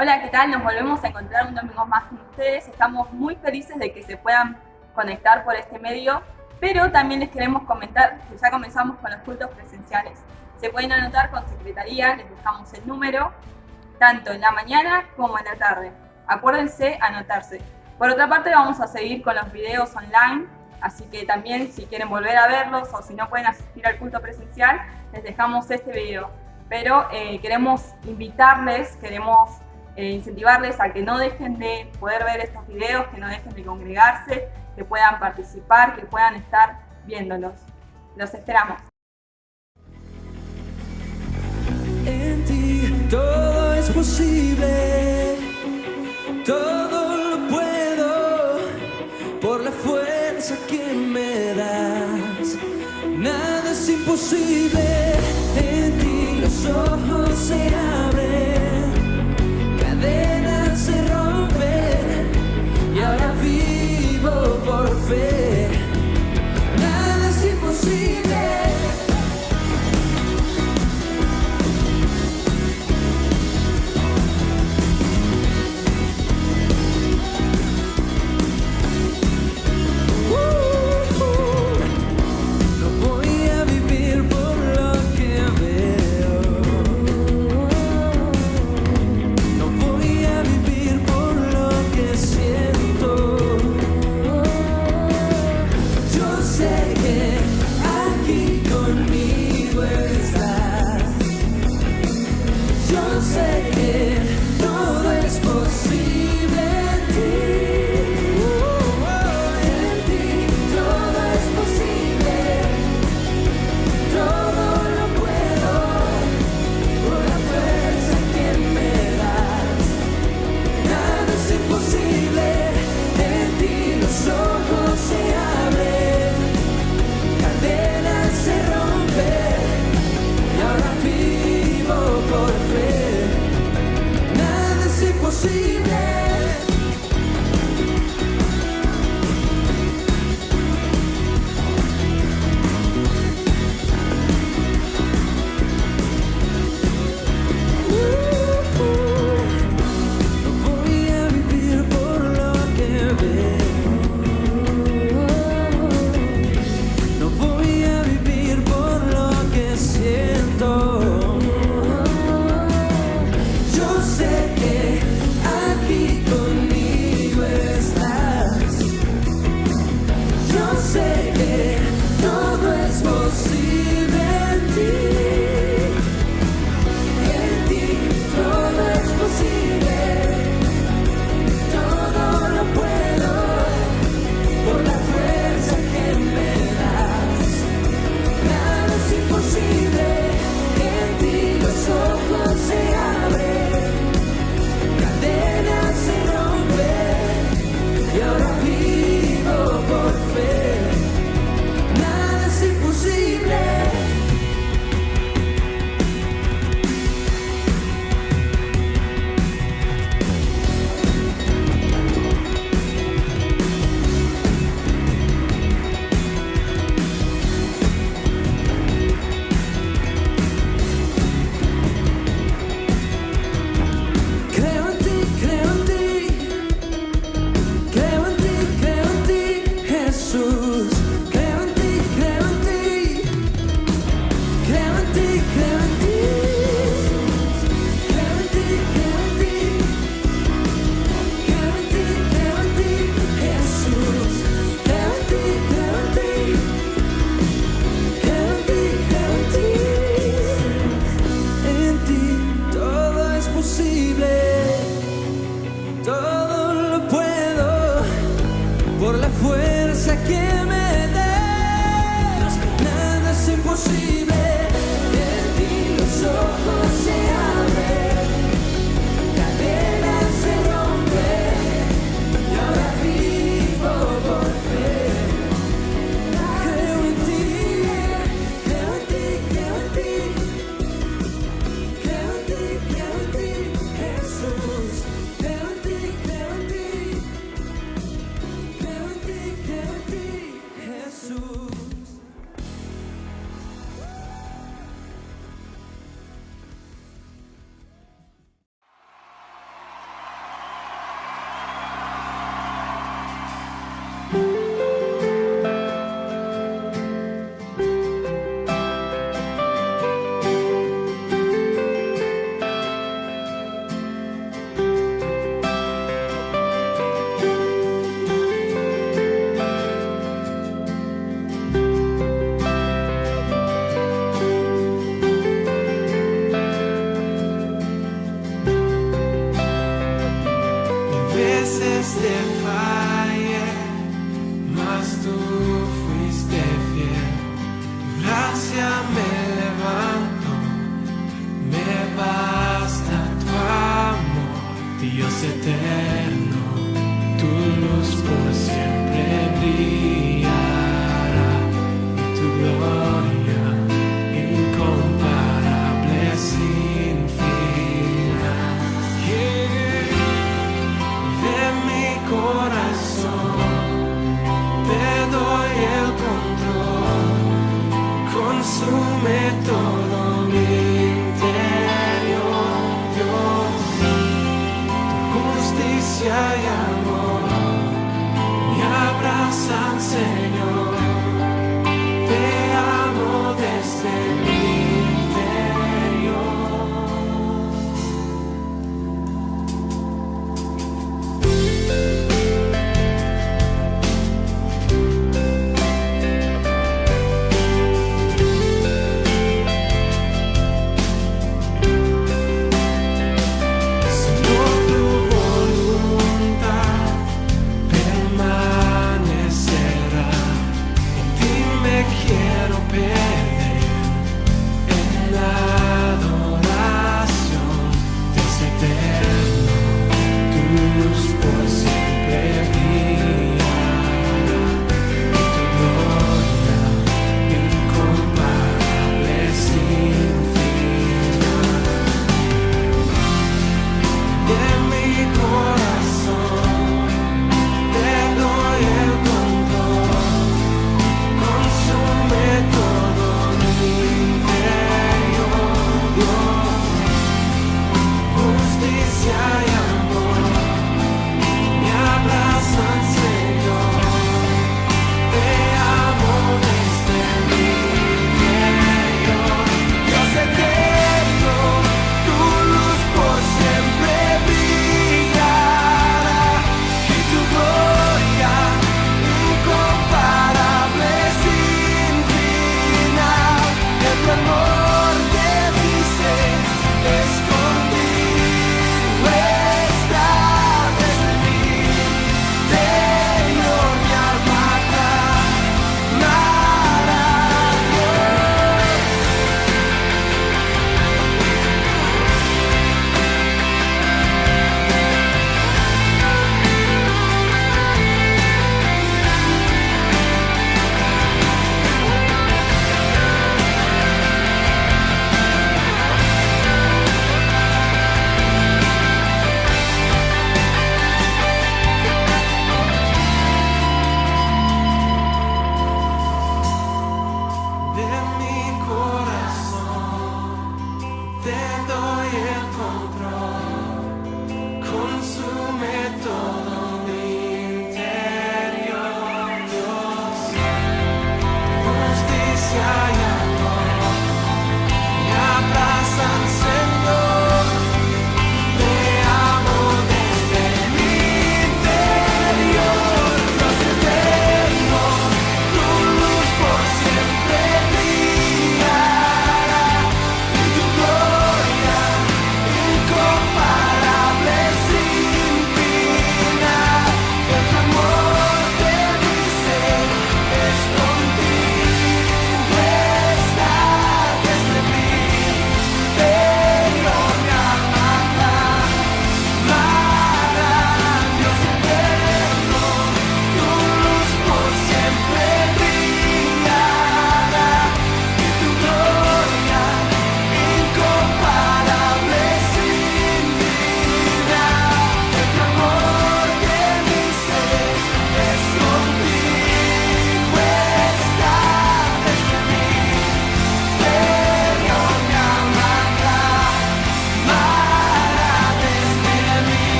Hola, ¿qué tal? Nos volvemos a encontrar un domingo más con ustedes. Estamos muy felices de que se puedan conectar por este medio, pero también les queremos comentar que ya comenzamos con los cultos presenciales. Se pueden anotar con secretaría, les dejamos el número, tanto en la mañana como en la tarde. Acuérdense anotarse. Por otra parte, vamos a seguir con los videos online, así que también si quieren volver a verlos o si no pueden asistir al culto presencial, les dejamos este video. Pero queremos invitarles, queremos incentivarles a que no dejen de poder ver estos videos, que no dejen de congregarse, que puedan participar, que puedan estar viéndolos. Los esperamos. En ti todo es posible, todo lo puedo por la fuerza que me das. Nada es imposible, en ti los ojos se abren, cadenas se rompen y ahora vivo por fe. Nada es imposible. Dios eterno, tu luz por siempre brillará y tu gloria incomparable sin final. De mi corazón te doy el control, consume todo mi interior, Dios, tu justicia y amor me abrazan, Señor, te amo desde mi interior.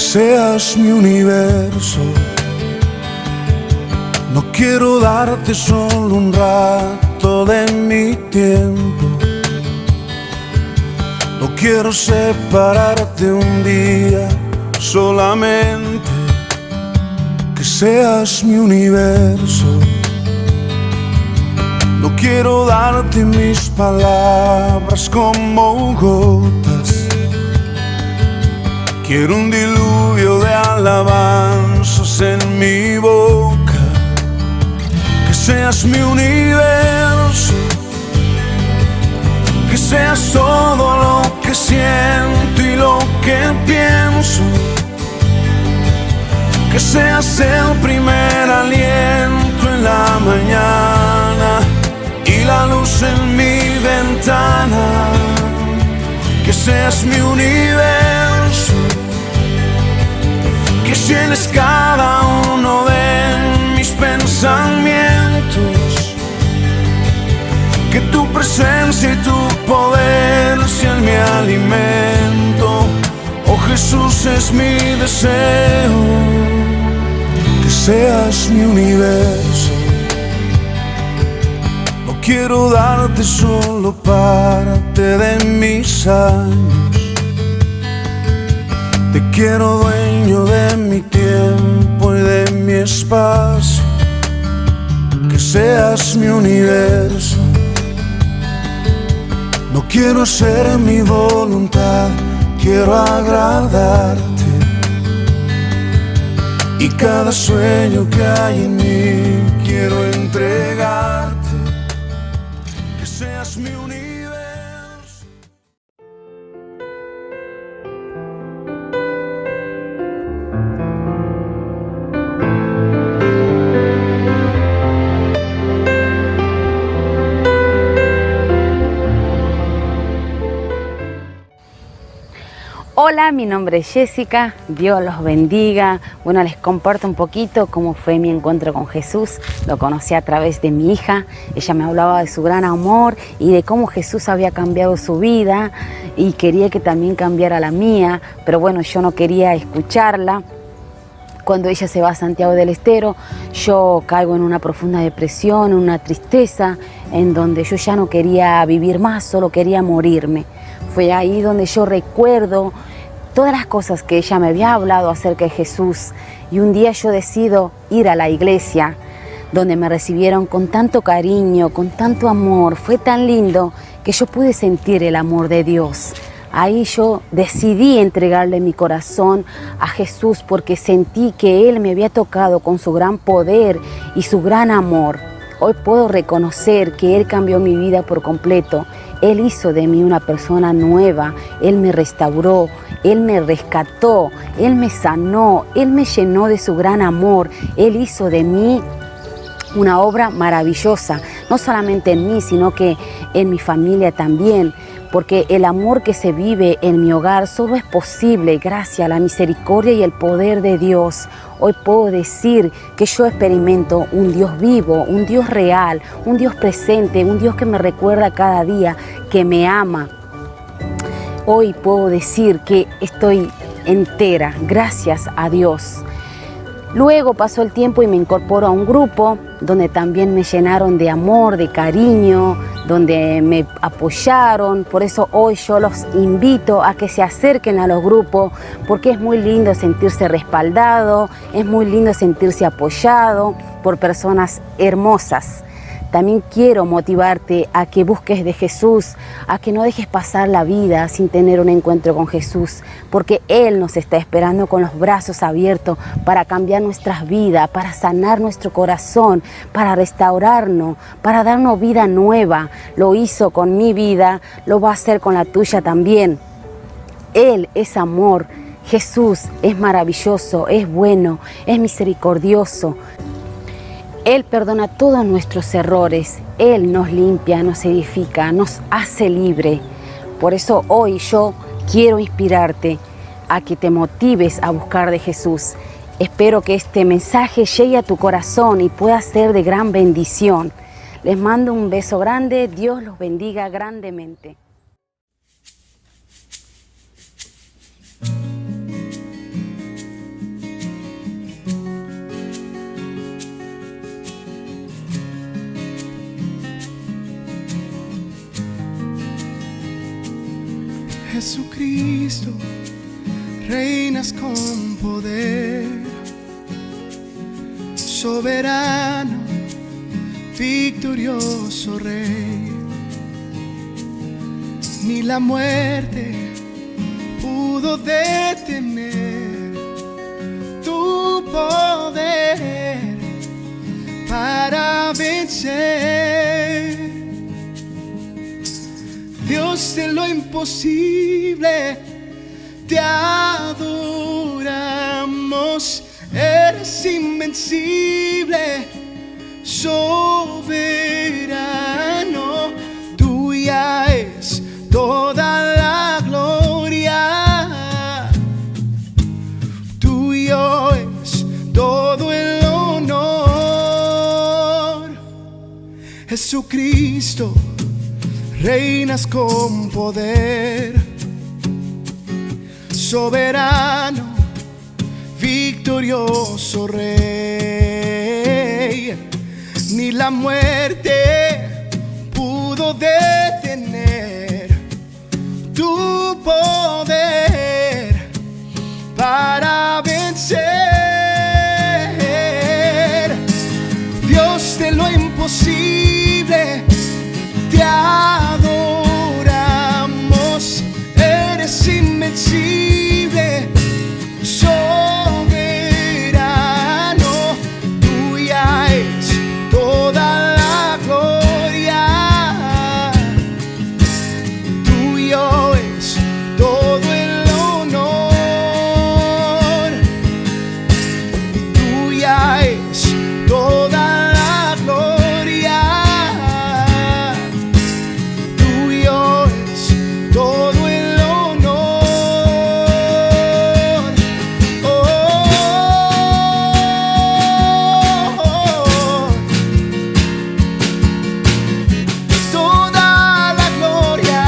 seas mi universo. No quiero darte solo un rato de mi tiempo. No quiero separarte un día, solamente que seas mi universo. No quiero darte mis palabras como gotas. Quiero un diluvio de alabanzas en mi boca. Que seas mi universo. Que seas todo lo que siento y lo que pienso. Que seas el primer aliento en la mañana y la luz en mi ventana. Que seas mi universo. Que llenes cada uno de mis pensamientos. Que tu presencia y tu poder sean mi alimento. Oh Jesús, es mi deseo. Que seas mi universo. No quiero darte solo parte de mis años. Te quiero dueño de mi tiempo y de mi espacio. Que seas mi universo. No quiero hacer mi voluntad, quiero agradarte. Y cada sueño que hay en mí quiero entregarte. Que seas mi universo. Hola, mi nombre es Jessica, Dios los bendiga. Bueno, les comparto un poquito cómo fue mi encuentro con Jesús. Lo conocí a través de mi hija. Ella me hablaba de su gran amor y de cómo Jesús había cambiado su vida y quería que también cambiara la mía, pero bueno, yo no quería escucharla. Cuando ella se va a Santiago del Estero, yo caigo en una profunda depresión, en una tristeza, en donde yo ya no quería vivir más, solo quería morirme. Fue ahí donde yo recuerdo todas las cosas que ella me había hablado acerca de Jesús. Y un día yo decido ir a la iglesia, donde me recibieron con tanto cariño, con tanto amor. Fue tan lindo que yo pude sentir el amor de Dios. Ahí yo decidí entregarle mi corazón a Jesús porque sentí que Él me había tocado con su gran poder y su gran amor. Hoy puedo reconocer que Él cambió mi vida por completo. Él hizo de mí una persona nueva. Él me restauró, Él me rescató, Él me sanó, Él me llenó de su gran amor. Él hizo de mí una obra maravillosa, no solamente en mí, sino que en mi familia también. Porque el amor que se vive en mi hogar solo es posible gracias a la misericordia y el poder de Dios. Hoy puedo decir que yo experimento un Dios vivo, un Dios real, un Dios presente, un Dios que me recuerda cada día que me ama. Hoy puedo decir que estoy entera, gracias a Dios. Luego pasó el tiempo y me incorporo a un grupo donde también me llenaron de amor, de cariño, donde me apoyaron. Por eso hoy yo los invito a que se acerquen a los grupos, porque es muy lindo sentirse respaldado, es muy lindo sentirse apoyado por personas hermosas. También quiero motivarte a que busques de Jesús, a que no dejes pasar la vida sin tener un encuentro con Jesús, porque Él nos está esperando con los brazos abiertos para cambiar nuestras vidas, para sanar nuestro corazón, para restaurarnos, para darnos vida nueva. Lo hizo con mi vida, lo va a hacer con la tuya también. Él es amor, Jesús es maravilloso, es bueno, es misericordioso. Él perdona todos nuestros errores, Él nos limpia, nos edifica, nos hace libre. Por eso hoy yo quiero inspirarte a que te motives a buscar de Jesús. Espero que este mensaje llegue a tu corazón y pueda ser de gran bendición. Les mando un beso grande, Dios los bendiga grandemente. Jesucristo, reinas con poder, soberano, victorioso Rey. Ni la muerte pudo detener tu poder para vencer. Dios de lo imposible, te adoramos, eres invencible, soberano, tuya es toda la gloria, tuyo es todo el honor. Jesucristo, reinas con poder, soberano, victorioso Rey. Ni la muerte pudo detener tu poder para vencer. Dios de lo imposible, te adoramos, eres invencible, soberano, tuya es toda la gloria, tuyo es todo el honor, y tuya es toda la gloria, tuyo es todo el honor. Toda la gloria,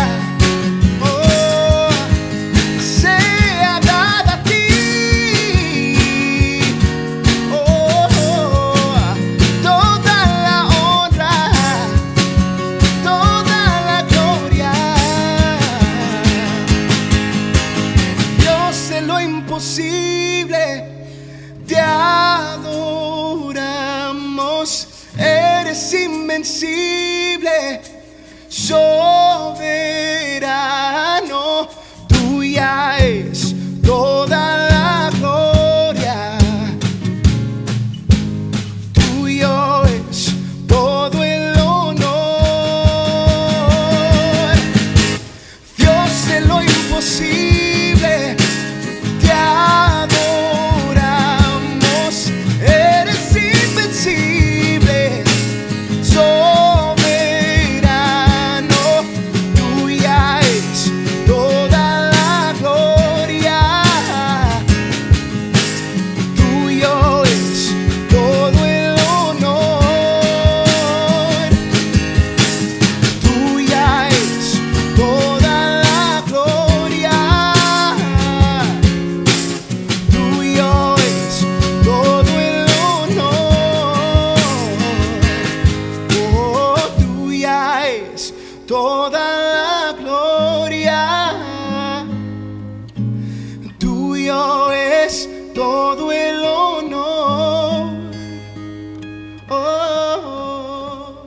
sea dada a ti. Toda la honra, toda la gloria. Dios de lo imposible, te adoramos, eres invencible, soberano, tuya es toda la gloria, tuyo es todo el honor. Dios de lo imposible, te adoramos, eres invencible, soberano, tuya es toda la gloria, tuyo es todo el honor, tuya es toda la gloria, tuyo es todo el honor. Oh, tuya es toda la gloria, tuyo es todo el honor. Oh.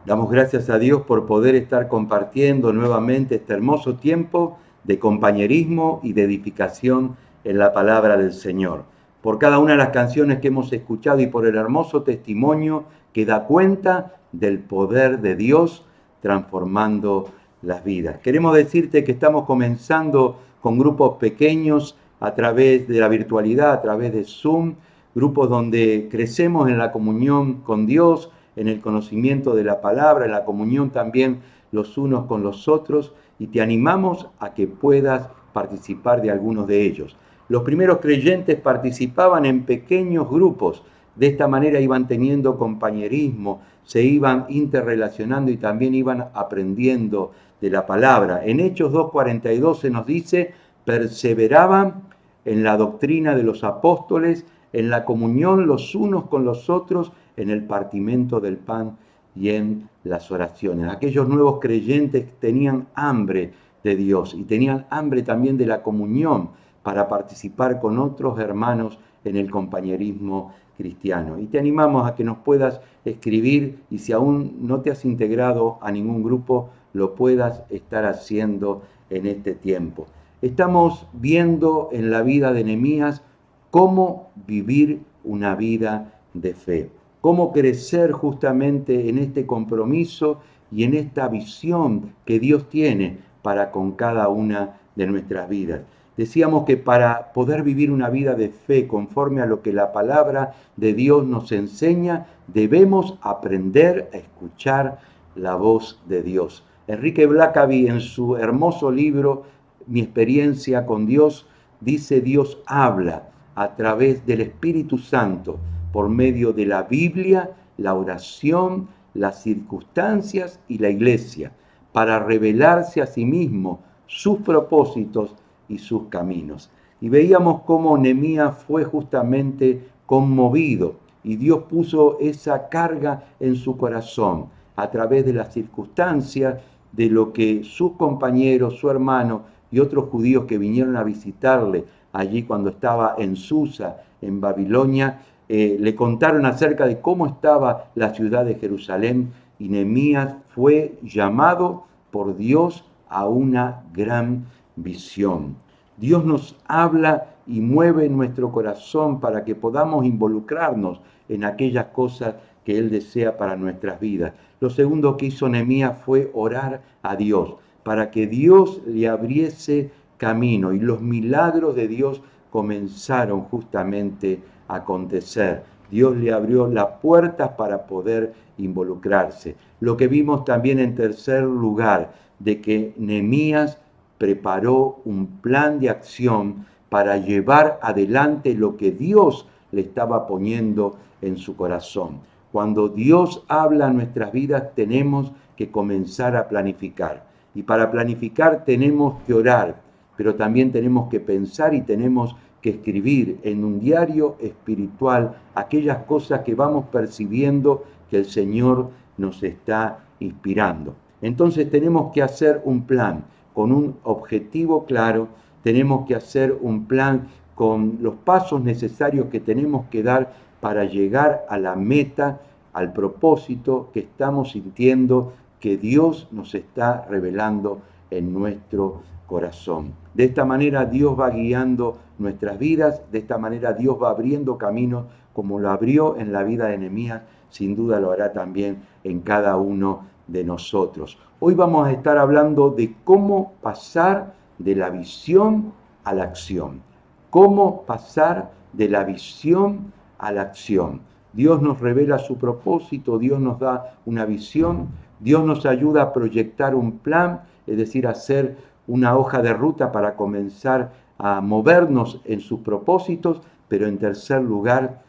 Damos gracias a Dios por poder estar compartiendo nuevamente este hermoso tiempo de compañerismo y de edificación en la palabra del Señor. Por cada una de las canciones que hemos escuchado y por el hermoso testimonio que da cuenta del poder de Dios transformando las vidas. Queremos decirte que estamos comenzando con grupos pequeños a través de la virtualidad, a través de Zoom, grupos donde crecemos en la comunión con Dios, en el conocimiento de la palabra, en la comunión también los unos con los otros, y te animamos a que puedas participar de algunos de ellos. Los primeros creyentes participaban en pequeños grupos, De esta manera iban teniendo compañerismo, se iban interrelacionando y también iban aprendiendo de la palabra. En Hechos 2:42 se nos dice, perseveraban en la doctrina de los apóstoles, en la comunión los unos con los otros, en el partimiento del pan y en las oraciones. Aquellos nuevos creyentes tenían hambre de Dios y tenían hambre también de la comunión para participar con otros hermanos en el compañerismo cristiano. Y te animamos a que nos puedas escribir y si aún no te has integrado a ningún grupo, lo puedas estar haciendo en este tiempo. Estamos viendo en la vida de Nehemías cómo vivir una vida de fe, cómo crecer justamente en este compromiso y en esta visión que Dios tiene para con cada una de nuestras vidas. Decíamos que para poder vivir una vida de fe conforme a lo que la palabra de Dios nos enseña, debemos aprender a escuchar la voz de Dios. Enrique Blackaby, en su hermoso libro Mi experiencia con Dios, dice: Dios habla a través del Espíritu Santo por medio de la Biblia, la oración, las circunstancias y la iglesia, para revelarse a sí mismo sus propósitos y sus caminos. Y veíamos cómo Nehemías fue justamente conmovido y Dios puso esa carga en su corazón a través de las circunstancias, de lo que sus compañeros, su hermano y otros judíos que vinieron a visitarle allí cuando estaba en Susa, en Babilonia, le contaron acerca de cómo estaba la ciudad de Jerusalén, y Nehemías fue llamado por Dios a una gran visión. Dios nos habla y mueve nuestro corazón para que podamos involucrarnos en aquellas cosas que Él desea para nuestras vidas. Lo segundo que hizo Nehemías fue orar a Dios, para que Dios le abriese camino, y los milagros de Dios comenzaron justamente a acontecer. Dios le abrió las puertas para poder involucrarse. Lo que vimos también en tercer lugar, de que Nehemías preparó un plan de acción para llevar adelante lo que Dios le estaba poniendo en su corazón. Cuando Dios habla a nuestras vidas, tenemos que comenzar a planificar. Y para planificar tenemos que orar, pero también tenemos que pensar y tenemos que escribir en un diario espiritual aquellas cosas que vamos percibiendo que el Señor nos está inspirando. Entonces tenemos que hacer un plan con un objetivo claro, tenemos que hacer un plan con los pasos necesarios que tenemos que dar para llegar a la meta, al propósito que estamos sintiendo que Dios nos está revelando en nuestro corazón. De esta manera Dios va guiando nuestras vidas, de esta manera Dios va abriendo caminos, como lo abrió en la vida de Nehemías, sin duda lo hará también en cada uno de nosotros. Hoy vamos a estar hablando de cómo pasar de la visión a la acción. Cómo pasar de la visión a la acción. Dios nos revela su propósito, Dios nos da una visión, Dios nos ayuda a proyectar un plan, es decir, hacer una hoja de ruta para comenzar a movernos en sus propósitos, pero en tercer lugar,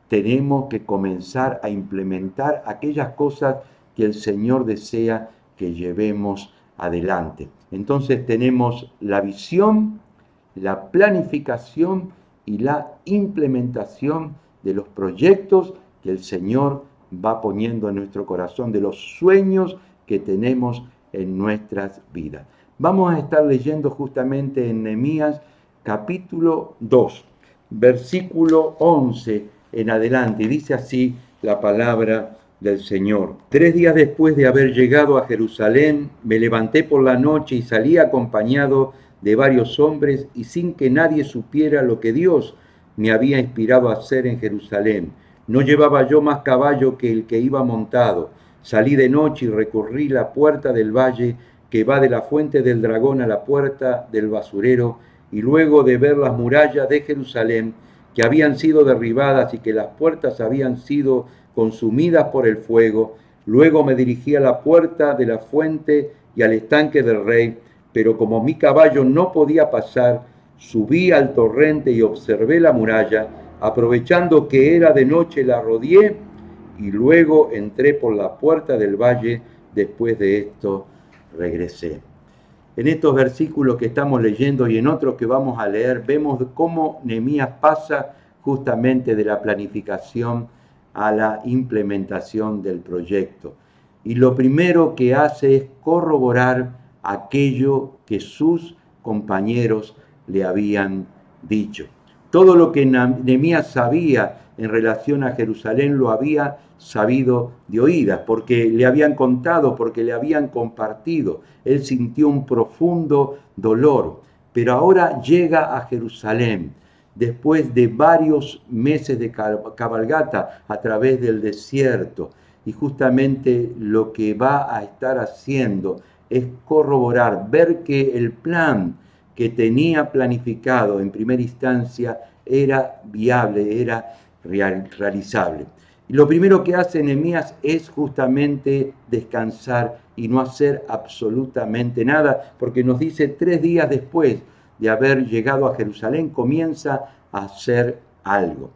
tenemos que comenzar a implementar aquellas cosas que el Señor desea que llevemos adelante. Entonces tenemos la visión, la planificación y la implementación de los proyectos que el Señor va poniendo en nuestro corazón, de los sueños que tenemos en nuestras vidas. Vamos a estar leyendo justamente en Nehemías capítulo 2, versículo 11 en adelante, y dice así la palabra del Señor. 3 días después de haber llegado a Jerusalén, me levanté por la noche y salí acompañado de varios hombres, y sin que nadie supiera lo que Dios me había inspirado a hacer en Jerusalén. No llevaba yo más caballo que el que iba montado. Salí de noche y recorrí la puerta del valle que va de la fuente del dragón a la puerta del basurero, y luego de ver las murallas de Jerusalén, que habían sido derribadas y que las puertas habían sido consumidas por el fuego, luego me dirigí a la puerta de la fuente y al estanque del rey, pero como mi caballo no podía pasar, subí al torrente y observé la muralla, Aprovechando que era de noche la rodeé y luego entré por la puerta del valle. Después de esto regresé. En estos versículos que estamos leyendo y en otros que vamos a leer, vemos cómo Nehemías pasa justamente de la planificación a la implementación del proyecto. Y lo primero que hace es corroborar aquello que sus compañeros le habían dicho. Todo lo que Nehemías sabía en relación a Jerusalén lo había sabido de oídas, porque le habían contado, porque le habían compartido. Él sintió un profundo dolor, pero ahora llega a Jerusalén después de varios meses de cabalgata a través del desierto, y justamente lo que va a estar haciendo es corroborar, ver que el plan que tenía planificado en primera instancia era viable, era realizable. Y lo primero que hace Nehemías es justamente descansar y no hacer absolutamente nada, porque nos dice 3 días después de haber llegado a Jerusalén, comienza a hacer algo.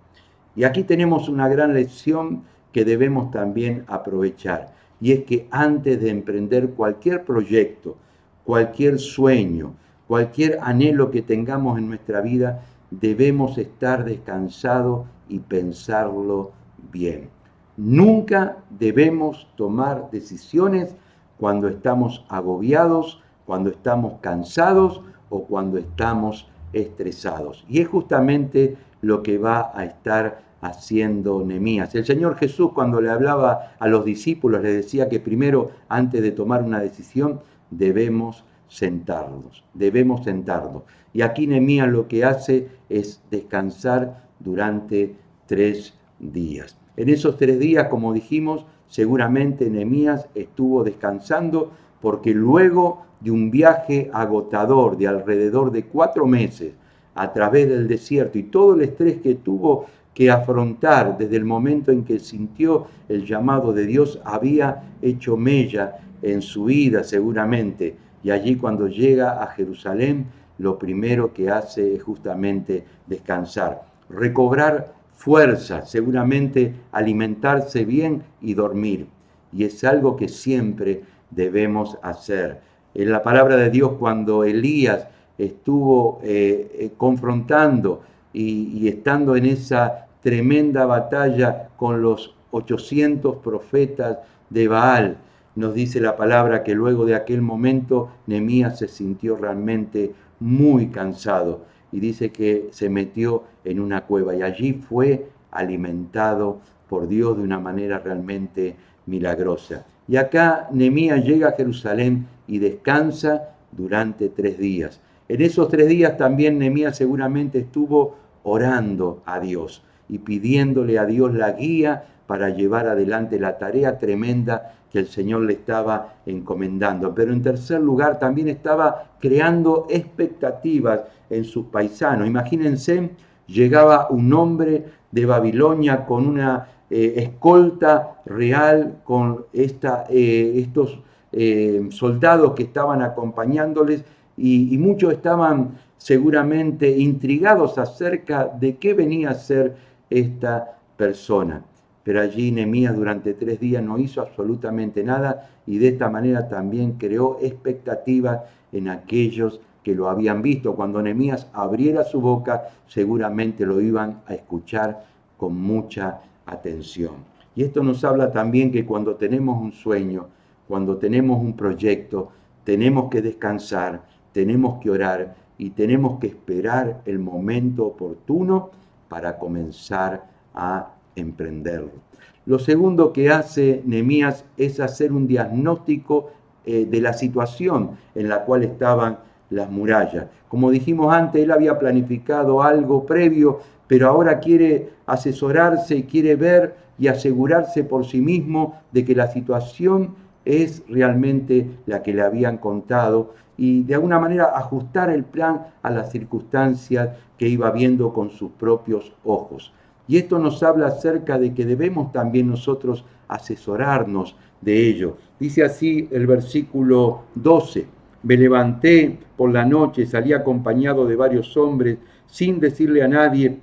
Y aquí tenemos una gran lección que debemos también aprovechar, y es que antes de emprender cualquier proyecto, cualquier sueño, cualquier anhelo que tengamos en nuestra vida, debemos estar descansados y pensarlo bien. Nunca debemos tomar decisiones cuando estamos agobiados, cuando estamos cansados o cuando estamos estresados. Y es justamente lo que va a estar haciendo Nehemías. El Señor Jesús, cuando le hablaba a los discípulos, le decía que primero, antes de tomar una decisión, debemos sentarnos. Y aquí Nehemías lo que hace es descansar durante 3 días. En esos 3 días, como dijimos, seguramente Nehemías estuvo descansando, porque luego de un viaje agotador de alrededor de 4 meses a través del desierto y todo el estrés que tuvo que afrontar desde el momento en que sintió el llamado de Dios, había hecho mella en su vida seguramente. Y allí, cuando llega a Jerusalén, lo primero que hace es justamente descansar, recobrar fuerza, seguramente alimentarse bien y dormir. Y es algo que siempre debemos hacer. En la palabra de Dios, cuando Elías estuvo confrontando y estando en esa tremenda batalla con los 800 profetas de Baal, nos dice la palabra que luego de aquel momento Nehemías se sintió realmente muy cansado y dice que se metió en una cueva y allí fue alimentado por Dios de una manera realmente milagrosa. Y acá Nehemías llega a Jerusalén y descansa durante 3 días. En esos 3 días también Nehemías seguramente estuvo orando a Dios y pidiéndole a Dios la guía para llevar adelante la tarea tremenda que el Señor le estaba encomendando. Pero en tercer lugar, también estaba creando expectativas en sus paisanos. Imagínense, llegaba un hombre de Babilonia con una escolta real, con estos soldados que estaban acompañándoles, y muchos estaban seguramente intrigados acerca de qué venía a ser esta persona. Pero allí Nehemías durante 3 días no hizo absolutamente nada, y de esta manera también creó expectativas en aquellos que lo habían visto. Cuando Nehemías abriera su boca, seguramente lo iban a escuchar con mucha atención. Y esto nos habla también que cuando tenemos un sueño, cuando tenemos un proyecto, tenemos que descansar, tenemos que orar y tenemos que esperar el momento oportuno para comenzar a emprenderlo. Lo segundo que hace Nehemías es hacer un diagnóstico de la situación en la cual estaban las murallas. Como dijimos antes, él había planificado algo previo, pero ahora quiere asesorarse y quiere ver y asegurarse por sí mismo de que la situación es realmente la que le habían contado, y de alguna manera ajustar el plan a las circunstancias que iba viendo con sus propios ojos. Y esto nos habla acerca de que debemos también nosotros asesorarnos de ello. Dice así el versículo 12: me levanté por la noche, salí acompañado de varios hombres, sin decirle a nadie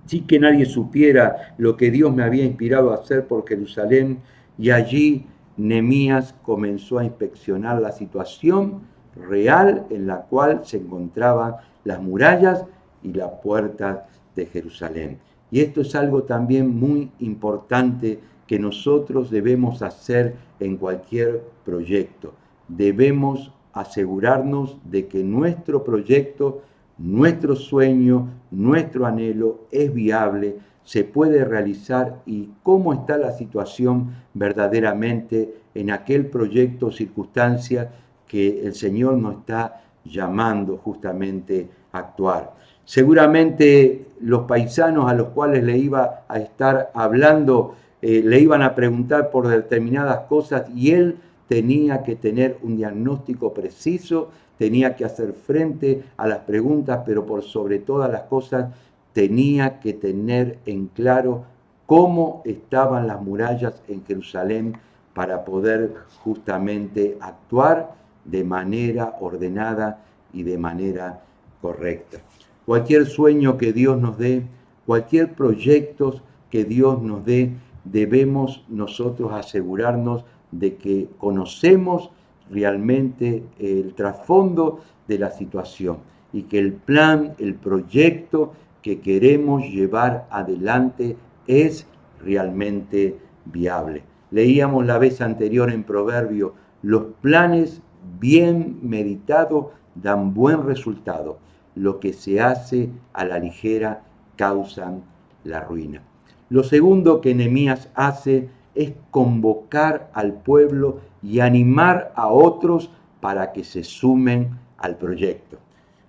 sí que nadie supiera lo que Dios me había inspirado a hacer por Jerusalén, y allí Nehemías comenzó a inspeccionar la situación real en la cual se encontraban las murallas y las puertas de Jerusalén. Y esto es algo también muy importante que nosotros debemos hacer en cualquier proyecto. Debemos asegurarnos de que nuestro proyecto, nuestro sueño, nuestro anhelo es viable, se puede realizar y cómo está la situación verdaderamente en aquel proyecto o circunstancia que el Señor nos está llamando justamente a actuar. Seguramente los paisanos a los cuales le iba a estar hablando le iban a preguntar por determinadas cosas y él tenía que tener un diagnóstico preciso, tenía que hacer frente a las preguntas, pero por sobre todas las cosas tenía que tener en claro cómo estaban las murallas en Jerusalén para poder justamente actuar de manera ordenada y de manera correcta. Cualquier sueño que Dios nos dé, cualquier proyecto que Dios nos dé, debemos nosotros asegurarnos de que conocemos realmente el trasfondo de la situación y que el plan, el proyecto que queremos llevar adelante es realmente viable. Leíamos la vez anterior en Proverbio, los planes bien meditados dan buen resultado. Lo que se hace a la ligera causan la ruina. Lo segundo que Nehemías hace es convocar al pueblo y animar a otros para que se sumen al proyecto.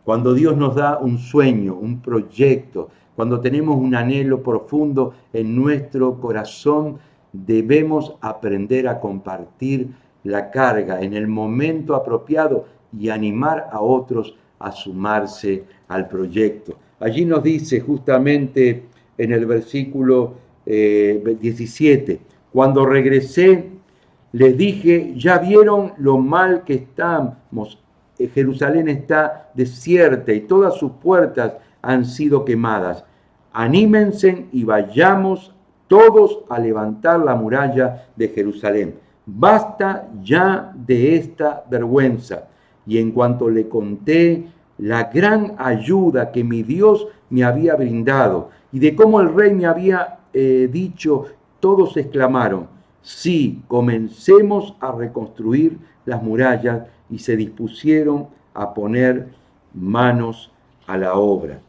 Cuando Dios nos da un sueño, un proyecto, cuando tenemos un anhelo profundo en nuestro corazón, debemos aprender a compartir la carga en el momento apropiado y animar a otros a sumarse al proyecto. Allí nos dice justamente en el versículo 17, cuando regresé les dije, ya vieron lo mal que estamos, Jerusalén está desierta y todas sus puertas han sido quemadas. Anímense y vayamos todos a levantar la muralla de Jerusalén. Basta ya de esta vergüenza. Y en cuanto le conté la gran ayuda que mi Dios me había brindado y de cómo el rey me había dicho, todos exclamaron, sí, comencemos a reconstruir las murallas, y se dispusieron a poner manos a la obra.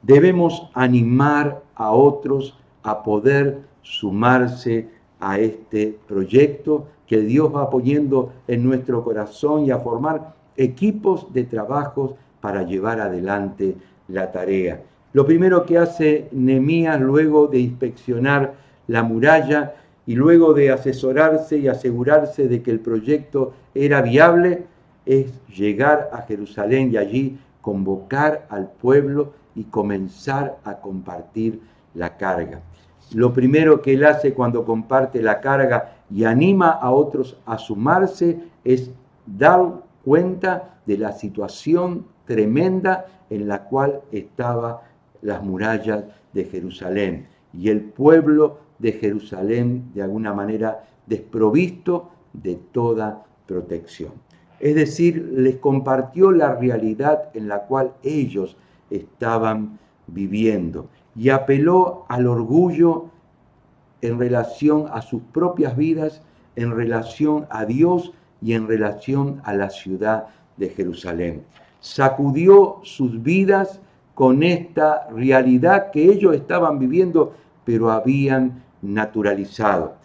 Debemos animar a otros a poder sumarse a este proyecto que Dios va poniendo en nuestro corazón y a formar equipos de trabajos para llevar adelante la tarea. Lo primero que hace Nehemías luego de inspeccionar la muralla y luego de asesorarse y asegurarse de que el proyecto era viable, es llegar a Jerusalén y allí convocar al pueblo y comenzar a compartir la carga. Lo primero que él hace cuando comparte la carga y anima a otros a sumarse es dar cuenta de la situación tremenda en la cual estaban las murallas de Jerusalén y el pueblo de Jerusalén de alguna manera desprovisto de toda protección. Es decir, les compartió la realidad en la cual ellos estaban viviendo y apeló al orgullo en relación a sus propias vidas, en relación a Dios y en relación a la ciudad de Jerusalén. Sacudió sus vidas con esta realidad que ellos estaban viviendo, pero habían naturalizado.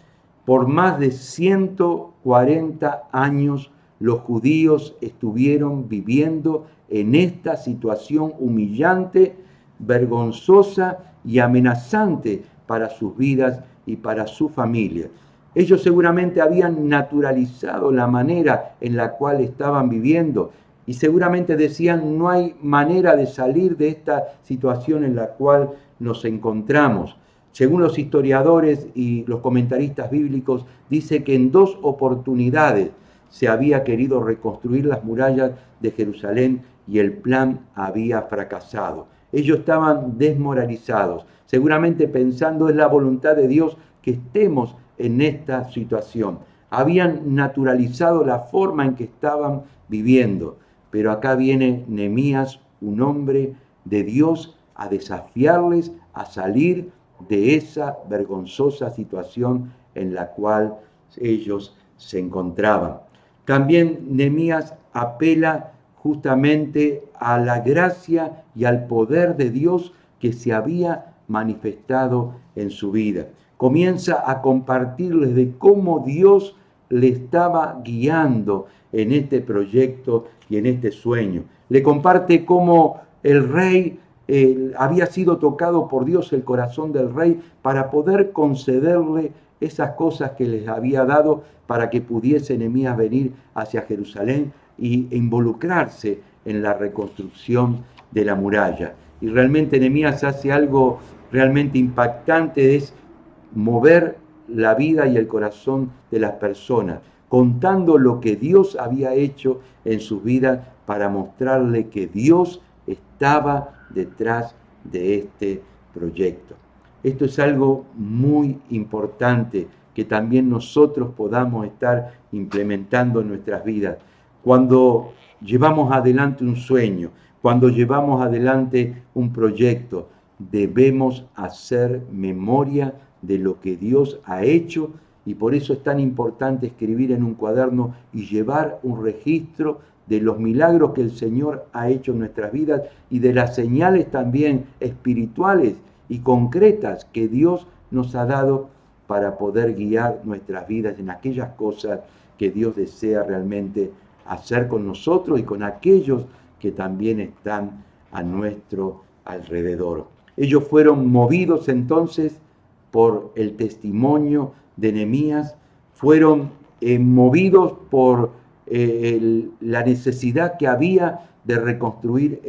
Por más de 140 años, los judíos estuvieron viviendo en esta situación humillante, vergonzosa y amenazante para sus vidas y para su familia. Ellos seguramente habían naturalizado la manera en la cual estaban viviendo y seguramente decían, no hay manera de salir de esta situación en la cual nos encontramos. Según los historiadores y los comentaristas bíblicos, dice que en 2 oportunidades se había querido reconstruir las murallas de Jerusalén y el plan había fracasado. Ellos estaban desmoralizados, seguramente pensando es la voluntad de Dios que estemos en esta situación. Habían naturalizado la forma en que estaban viviendo, pero acá viene Nehemías, un hombre de Dios, a desafiarles a salir de esa vergonzosa situación en la cual ellos se encontraban. También Nehemías apela justamente a la gracia y al poder de Dios que se había manifestado en su vida. Comienza a compartirles de cómo Dios le estaba guiando en este proyecto y en este sueño. Le comparte cómo el rey había sido tocado por Dios, el corazón del rey, para poder concederle esas cosas que les había dado para que pudiese Nehemías venir hacia Jerusalén e involucrarse en la reconstrucción de la muralla. Y realmente Nehemías hace algo realmente impactante, es mover la vida y el corazón de las personas, contando lo que Dios había hecho en sus vidas para mostrarle que Dios estaba detrás de este proyecto. Esto es algo muy importante que también nosotros podamos estar implementando en nuestras vidas. Cuando llevamos adelante un sueño, cuando llevamos adelante un proyecto, debemos hacer memoria de lo que Dios ha hecho, y por eso es tan importante escribir en un cuaderno y llevar un registro de los milagros que el Señor ha hecho en nuestras vidas y de las señales también espirituales y concretas que Dios nos ha dado para poder guiar nuestras vidas en aquellas cosas que Dios desea realmente hacer con nosotros y con aquellos que también están a nuestro alrededor. Ellos fueron movidos entonces por el testimonio de Nehemías, fueron movidos por la necesidad que había de reconstruir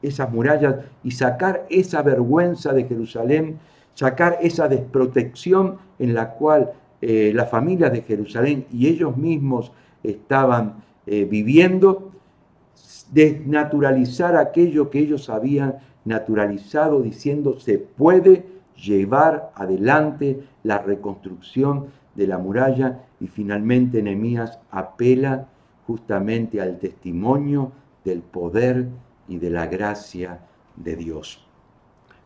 esas murallas y sacar esa vergüenza de Jerusalén, sacar esa desprotección en la cual las familias de Jerusalén y ellos mismos estaban viviendo, desnaturalizar aquello que ellos habían naturalizado, diciendo se puede llevar adelante la reconstrucción de la muralla. Y finalmente Nehemías apela justamente al testimonio del poder y de la gracia de Dios.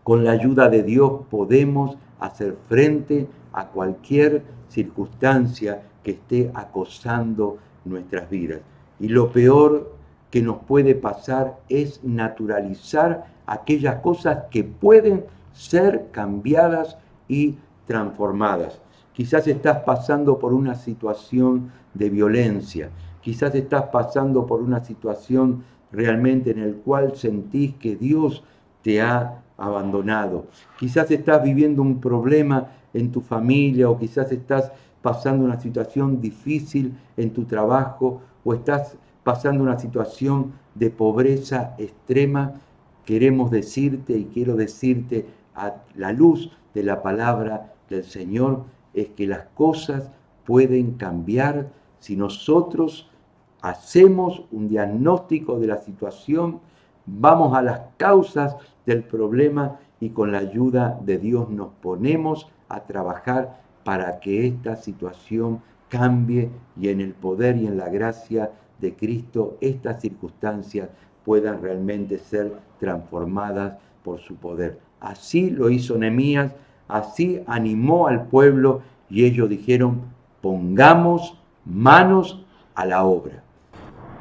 Con la ayuda de Dios podemos hacer frente a cualquier circunstancia que esté acosando nuestras vidas. Y lo peor que nos puede pasar es naturalizar aquellas cosas que pueden ser cambiadas y transformadas. Quizás estás pasando por una situación de violencia, quizás estás pasando por una situación realmente en la cual sentís que Dios te ha abandonado. Quizás estás viviendo un problema en tu familia o quizás estás pasando una situación difícil en tu trabajo o estás pasando una situación de pobreza extrema. Queremos decirte y quiero decirte a la luz de la palabra del Señor es que las cosas pueden cambiar si nosotros hacemos un diagnóstico de la situación, vamos a las causas del problema y con la ayuda de Dios nos ponemos a trabajar para que esta situación cambie y en el poder y en la gracia de Cristo estas circunstancias puedan realmente ser transformadas por su poder. Así lo hizo Nehemías, así animó al pueblo y ellos dijeron, pongamos manos a la obra.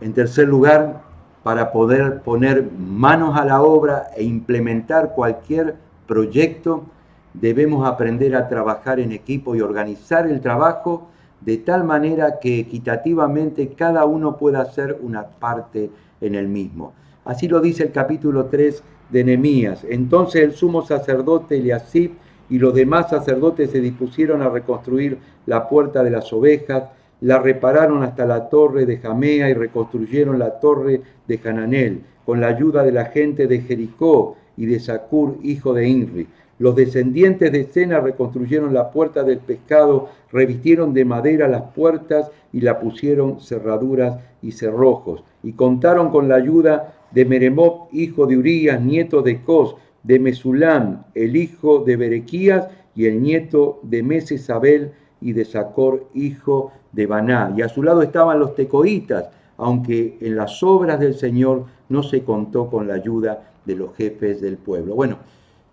En tercer lugar, para poder poner manos a la obra e implementar cualquier proyecto, debemos aprender a trabajar en equipo y organizar el trabajo de tal manera que equitativamente cada uno pueda hacer una parte en el mismo. Así lo dice el capítulo 3 de Nehemías. Entonces el sumo sacerdote Eliasib y los demás sacerdotes se dispusieron a reconstruir la puerta de las ovejas, la repararon hasta la torre de Jamea y reconstruyeron la torre de Hananel, con la ayuda de la gente de Jericó y de Zacur, hijo de Inri. Los descendientes de Sena reconstruyeron la puerta del pescado, revistieron de madera las puertas y la pusieron cerraduras y cerrojos. Y contaron con la ayuda de Meremot, hijo de Urías, nieto de Cos, de Mesulam, el hijo de Berequías, y el nieto de Mesesabel y de Zacor, hijo de Baná. Y a su lado estaban los tecoitas, aunque en las obras del Señor no se contó con la ayuda de los jefes del pueblo. Bueno,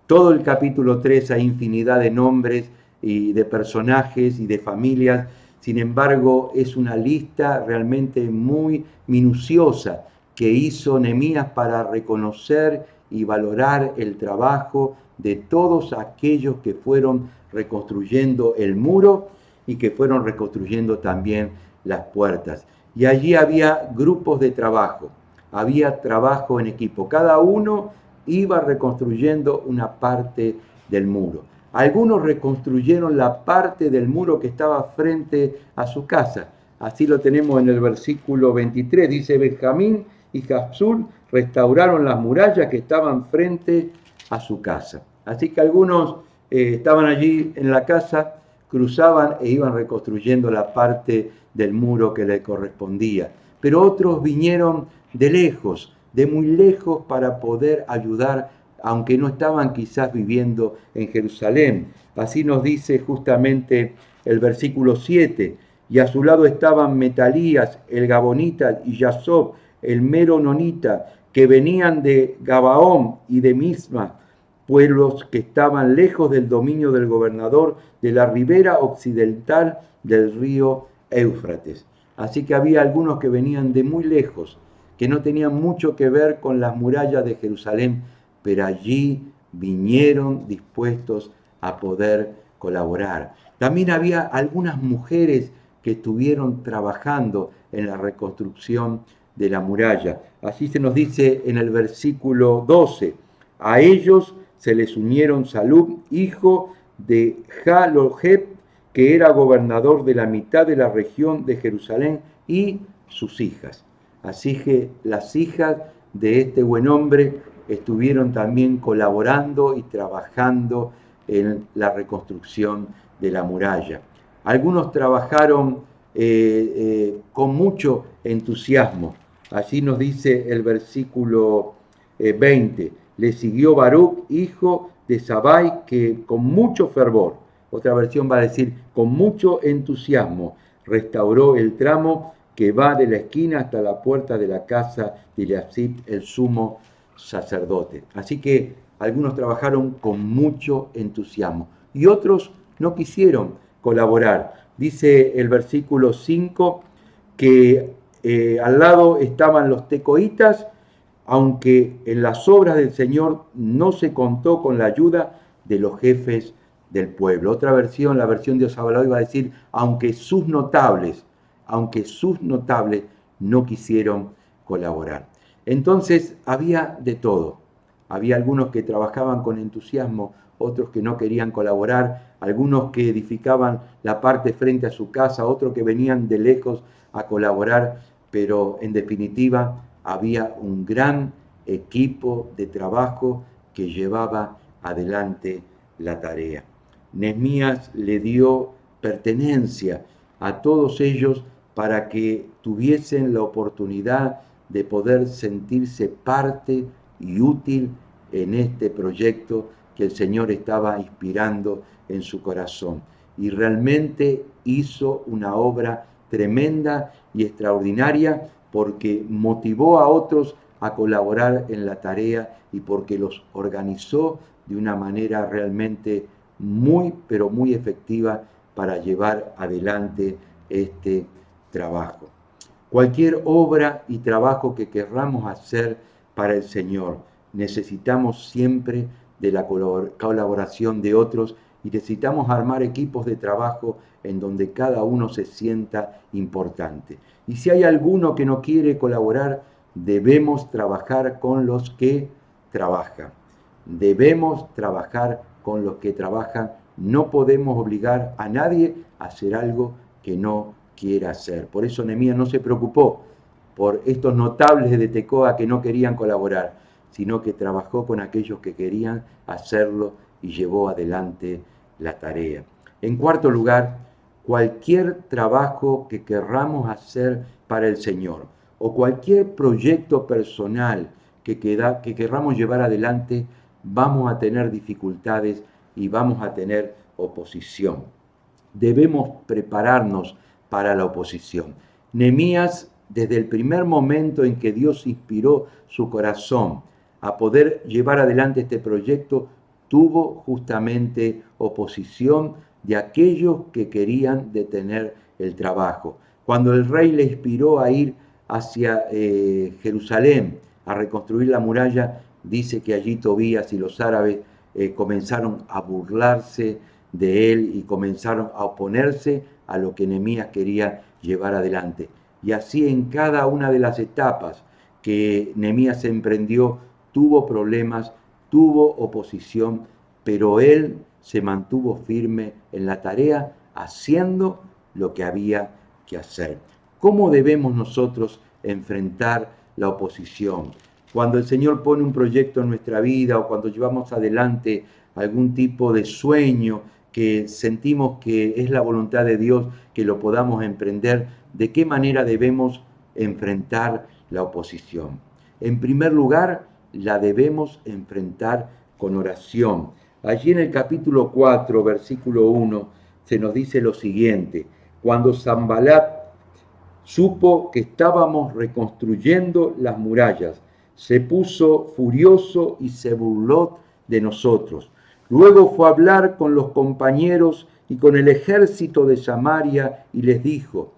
todo el capítulo 3 hay infinidad de nombres y de personajes y de familias. Sin embargo, es una lista realmente muy minuciosa que hizo Nehemías para reconocer y valorar el trabajo de todos aquellos que fueron reconstruyendo el muro y que fueron reconstruyendo también las puertas. Y allí había grupos de trabajo, había trabajo en equipo. Cada uno iba reconstruyendo una parte del muro. Algunos reconstruyeron la parte del muro que estaba frente a su casa. Así lo tenemos en el versículo 23. Dice: Benjamín y Jabsur restauraron las murallas que estaban frente a su casa. Así que algunos estaban allí en la casa, cruzaban e iban reconstruyendo la parte del muro que le correspondía. Pero otros vinieron de lejos, de muy lejos, para poder ayudar, aunque no estaban quizás viviendo en Jerusalén. Así nos dice justamente el versículo 7. Y a su lado estaban Metalías, el Gabonita, y Yasob, el Merononita, que venían de Gabaón y de Misma, pueblos que estaban lejos del dominio del gobernador de la ribera occidental del río Éufrates. Así que había algunos que venían de muy lejos, que no tenían mucho que ver con las murallas de Jerusalén, pero allí vinieron dispuestos a poder colaborar. También había algunas mujeres que estuvieron trabajando en la reconstrucción de la muralla. Así se nos dice en el versículo 12: a ellos se les unieron Salub, hijo de Jalojeb, que era gobernador de la mitad de la región de Jerusalén, y sus hijas. Así que las hijas de este buen hombre estuvieron también colaborando y trabajando en la reconstrucción de la muralla. Algunos trabajaron con mucho entusiasmo. Así nos dice el versículo 20. Le siguió Baruch, hijo de Sabai, que con mucho fervor, otra versión va a decir con mucho entusiasmo, restauró el tramo que va de la esquina hasta la puerta de la casa de Eliasib, el sumo sacerdote. Así que algunos trabajaron con mucho entusiasmo y otros no quisieron colaborar. Dice el versículo 5 que al lado estaban los tecoitas, aunque en las obras del Señor no se contó con la ayuda de los jefes del pueblo. Otra versión, la versión de Osabalao, iba a decir, aunque sus notables no quisieron colaborar. Entonces había de todo. Había algunos que trabajaban con entusiasmo, otros que no querían colaborar, algunos que edificaban la parte frente a su casa, otros que venían de lejos a colaborar, pero en definitiva había un gran equipo de trabajo que llevaba adelante la tarea. Nehemías le dio pertenencia a todos ellos para que tuviesen la oportunidad de poder sentirse parte y útil en este proyecto que el Señor estaba inspirando en su corazón. Y realmente hizo una obra tremenda y extraordinaria porque motivó a otros a colaborar en la tarea y porque los organizó de una manera realmente muy, pero muy efectiva para llevar adelante este trabajo. Cualquier obra y trabajo que querramos hacer para el Señor, necesitamos siempre de la colaboración de otros y necesitamos armar equipos de trabajo en donde cada uno se sienta importante. Y si hay alguno que no quiere colaborar, debemos trabajar con los que trabajan. Debemos trabajar con los que trabajan. No podemos obligar a nadie a hacer algo que no quiera hacer. Por eso Nehemías no se preocupó por estos notables de Tecoa que no querían colaborar, sino que trabajó con aquellos que querían hacerlo y llevó adelante la tarea. En cuarto lugar, cualquier trabajo que querramos hacer para el Señor o cualquier proyecto personal que querramos llevar adelante, vamos a tener dificultades y vamos a tener oposición. Debemos prepararnos para la oposición. Nehemías, desde el primer momento en que Dios inspiró su corazón a poder llevar adelante este proyecto, tuvo justamente oposición de aquellos que querían detener el trabajo. Cuando el rey le inspiró a ir hacia Jerusalén a reconstruir la muralla, dice que allí Tobías y los árabes comenzaron a burlarse de él y comenzaron a oponerse a lo que Nehemías quería llevar adelante. Y así en cada una de las etapas que Nehemías emprendió, tuvo problemas, tuvo oposición, pero él se mantuvo firme en la tarea, haciendo lo que había que hacer. ¿Cómo debemos nosotros enfrentar la oposición? Cuando el Señor pone un proyecto en nuestra vida o cuando llevamos adelante algún tipo de sueño que sentimos que es la voluntad de Dios que lo podamos emprender, ¿de qué manera debemos enfrentar la oposición? En primer lugar, la debemos enfrentar con oración. Allí en el capítulo 4, versículo 1, se nos dice lo siguiente: cuando Sanbalat supo que estábamos reconstruyendo las murallas, se puso furioso y se burló de nosotros. Luego fue a hablar con los compañeros y con el ejército de Samaria y les dijo: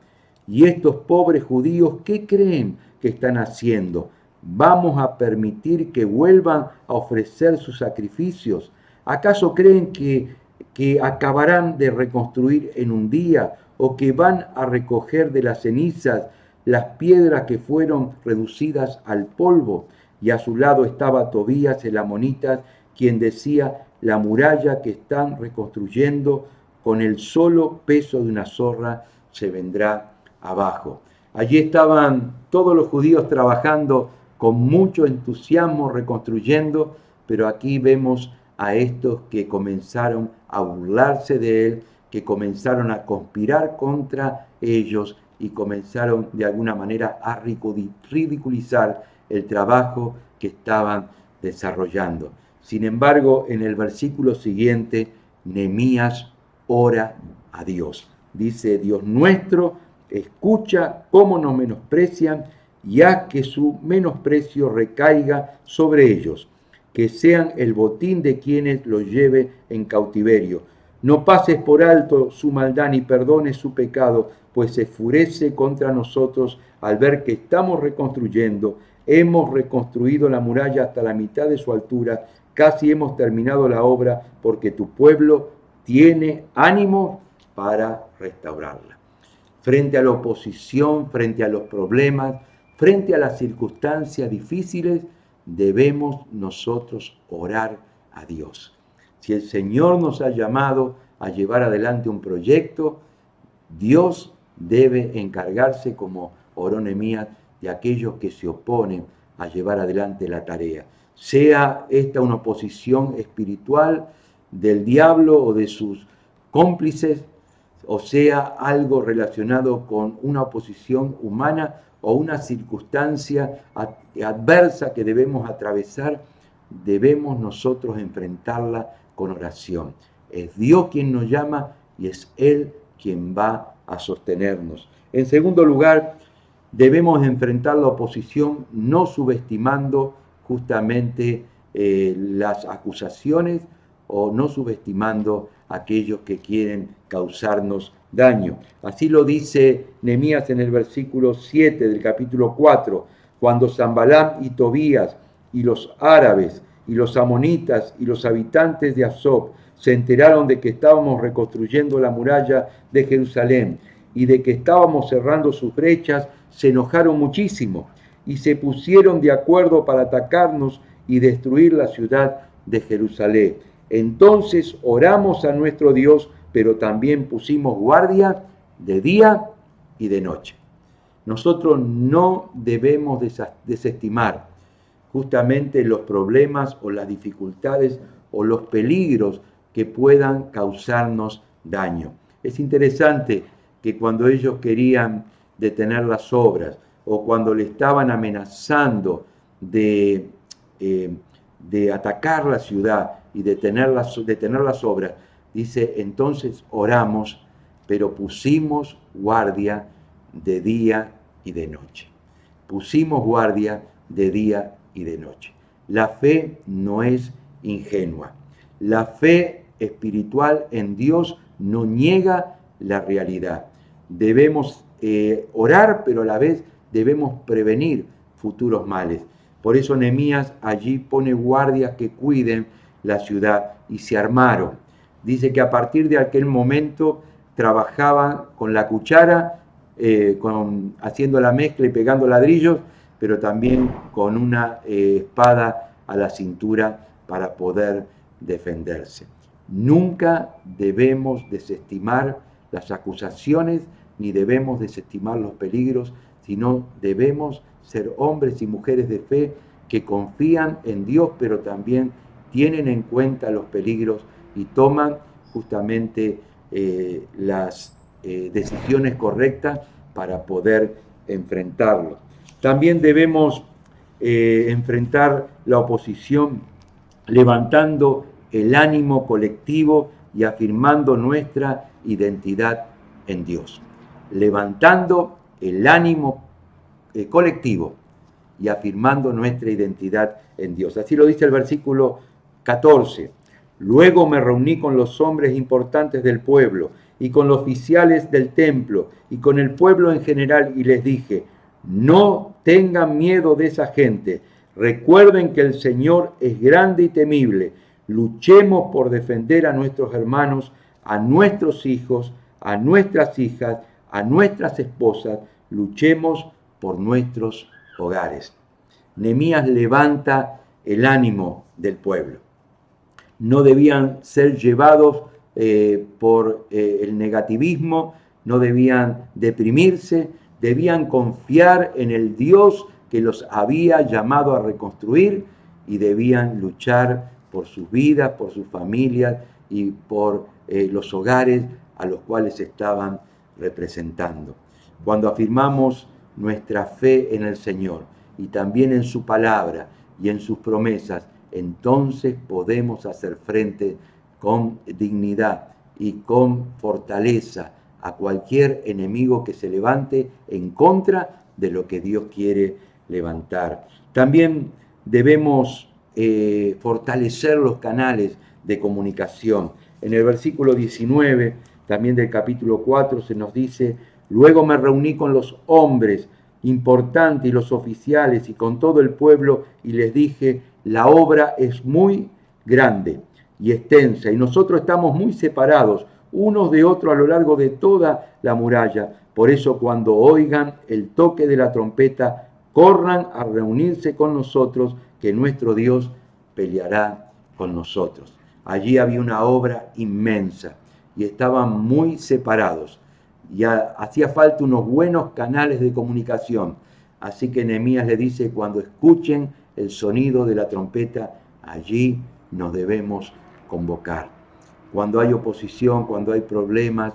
¿y estos pobres judíos qué creen que están haciendo? ¿Vamos a permitir que vuelvan a ofrecer sus sacrificios? ¿Acaso creen que acabarán de reconstruir en un día o que van a recoger de las cenizas las piedras que fueron reducidas al polvo? Y a su lado estaba Tobías el amonita, quien decía: la muralla que están reconstruyendo con el solo peso de una zorra se vendrá abajo. Allí estaban todos los judíos trabajando con mucho entusiasmo reconstruyendo, pero aquí vemos a estos que comenzaron a burlarse de él, que comenzaron a conspirar contra ellos y comenzaron de alguna manera a ridiculizar el trabajo que estaban desarrollando. Sin embargo, en el versículo siguiente, Nehemías ora a Dios. Dice: Dios nuestro, escucha cómo nos menosprecian y haz que su menosprecio recaiga sobre ellos, que sean el botín de quienes los lleve en cautiverio. No pases por alto su maldad ni perdones su pecado, pues se enfurece contra nosotros al ver que estamos reconstruyendo. Hemos reconstruido la muralla hasta la mitad de su altura, casi hemos terminado la obra, porque tu pueblo tiene ánimo para restaurarla. Frente a la oposición, frente a los problemas, frente a las circunstancias difíciles, debemos nosotros orar a Dios. Si el Señor nos ha llamado a llevar adelante un proyecto, Dios debe encargarse, como oró Nehemías, de aquellos que se oponen a llevar adelante la tarea. Sea esta una oposición espiritual del diablo o de sus cómplices, o sea algo relacionado con una oposición humana o una circunstancia adversa que debemos atravesar, debemos nosotros enfrentarla con oración. Es Dios quien nos llama y es Él quien va a sostenernos. En segundo lugar, debemos enfrentar la oposición no subestimando justamente las acusaciones o no subestimando a aquellos que quieren causarnos daño. Así lo dice Nehemías en el versículo 7 del capítulo 4, cuando Sanbalat y Tobías y los árabes y los amonitas y los habitantes de Azob se enteraron de que estábamos reconstruyendo la muralla de Jerusalén y de que estábamos cerrando sus brechas, se enojaron muchísimo y se pusieron de acuerdo para atacarnos y destruir la ciudad de Jerusalén. Entonces oramos a nuestro Dios, pero también pusimos guardia de día y de noche. Nosotros no debemos desestimar justamente los problemas o las dificultades o los peligros que puedan causarnos daño. Es interesante que cuando ellos querían detener las obras o cuando le estaban amenazando de de atacar la ciudad y detener las obras, dice, entonces oramos, pero pusimos guardia de día y de noche. Pusimos guardia de día y de noche. La fe no es ingenua. La fe espiritual en Dios no niega la realidad. Debemos orar, pero a la vez debemos prevenir futuros males. Por eso Nehemías allí pone guardias que cuiden la ciudad y se armaron. Dice que a partir de aquel momento trabajaban con la cuchara, haciendo la mezcla y pegando ladrillos, pero también con una espada a la cintura para poder defenderse. Nunca debemos desestimar las acusaciones ni debemos desestimar los peligros, sino debemos ser hombres y mujeres de fe que confían en Dios, pero también tienen en cuenta los peligros y toman justamente las decisiones correctas para poder enfrentarlo. También debemos enfrentar la oposición levantando el ánimo colectivo y afirmando nuestra identidad en Dios. Levantando el ánimo colectivo y afirmando nuestra identidad en Dios. Así lo dice el versículo 14. Luego me reuní con los hombres importantes del pueblo y con los oficiales del templo y con el pueblo en general y les dije, no tengan miedo de esa gente. Recuerden que el Señor es grande y temible. Luchemos por defender a nuestros hermanos, a nuestros hijos, a nuestras hijas, a nuestras esposas. Luchemos por nuestros hogares. Nehemías levanta el ánimo del pueblo. No debían ser llevados por el negativismo, no debían deprimirse, debían confiar en el Dios que los había llamado a reconstruir y debían luchar por sus vidas, por sus familias y por los hogares a los cuales estaban representando. Cuando afirmamos nuestra fe en el Señor y también en su palabra y en sus promesas, entonces podemos hacer frente con dignidad y con fortaleza a cualquier enemigo que se levante en contra de lo que Dios quiere levantar. También debemos fortalecer los canales de comunicación. En el versículo 19, también del capítulo 4, se nos dice, luego me reuní con los hombres importantes y los oficiales y con todo el pueblo y les dije, la obra es muy grande y extensa y nosotros estamos muy separados unos de otros a lo largo de toda la muralla. Por eso cuando oigan el toque de la trompeta, corran a reunirse con nosotros, que nuestro Dios peleará con nosotros. Allí había una obra inmensa y estaban muy separados. Ya hacía falta unos buenos canales de comunicación. Así que Nehemías le dice, cuando escuchen el sonido de la trompeta, allí nos debemos convocar. Cuando hay oposición, cuando hay problemas,